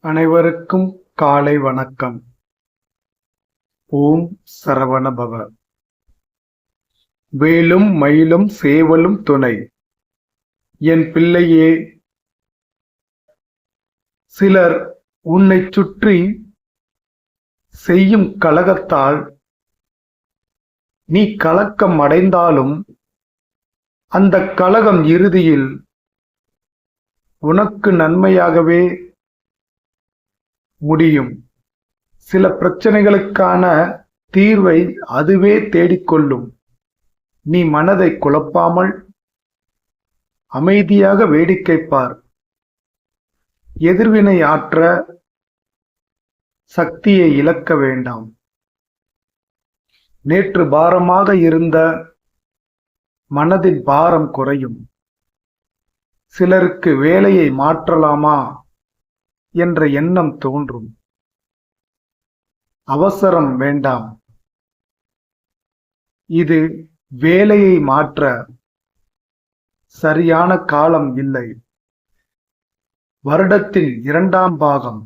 அனைவருக்கும் காலை வணக்கம். ஓம் சரவண பவ. வேலும் மயிலும் சேவலும் துணை. என் பிள்ளையே, சிலர் உன்னைச் சுற்றி செய்யும் கலகத்தால் நீ கலக்கம் அடைந்தாலும் அந்த கலகம் இறுதியில் உனக்கு நன்மையாகவே முடியும். சில பிரச்சனைகளுக்கான தீர்வை அதுவே தேடிக்கொள்ளும். நீ மனதை குழப்பாமல் அமைதியாக வேடிக்கை பார். எதிர்வினை ஆற்ற சக்தியை இழக்க வேண்டாம். நேற்று பாரமாக இருந்த மனதின் பாரம் குறையும். சிலருக்கு வேலையை மாற்றலாமா என்ற எண்ணம் தோன்றும். அவசரம் வேண்டாம். இது வேலையை மாற்ற சரியான காலம் இல்லை. வருடத்தின் 2ஆம் பாகம்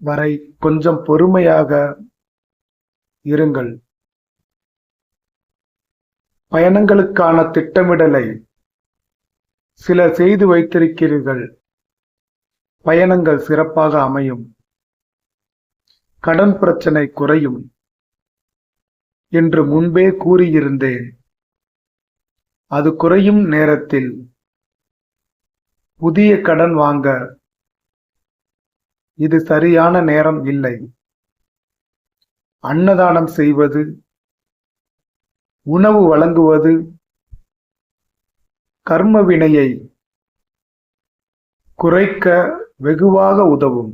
வரை கொஞ்சம் பொறுமையாக இருங்கள். பயணங்களுக்கான திட்டமிடலை சிலர் செய்து வைத்திருக்கிறீர்கள். பயணங்கள் சிறப்பாக அமையும். கடன் பிரச்சனை குறையும் என்று முன்பே கூறியிருந்தேன். அது குறையும் நேரத்தில் புதிய கடன் வாங்க இது சரியான நேரம் இல்லை. அன்னதானம் செய்வது, உணவு வழங்குவது கர்ம வினையை குறைக்க வெகுவாக உதவும்.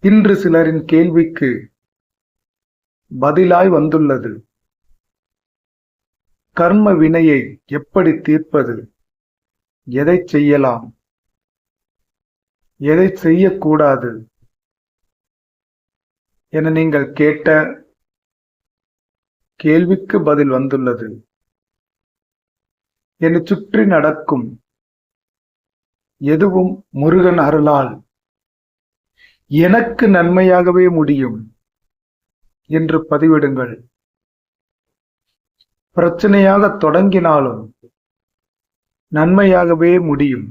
இன்று சிலரின் கேள்விக்கு பதிலாய் வந்துள்ளது. கர்ம வினையை எப்படி தீர்ப்பது, எதை செய்யலாம், எதை செய்யக்கூடாது என நீங்கள் கேட்ட கேள்விக்கு பதில் வந்துள்ளது. என்னை சுற்றி நடக்கும் எதுவும் முருகன் அருளால் எனக்கு நன்மையாகவே முடியும் என்று பதிவிடுங்கள். பிரச்சனையாக தொடங்கினாலும் நன்மையாகவே முடியும்.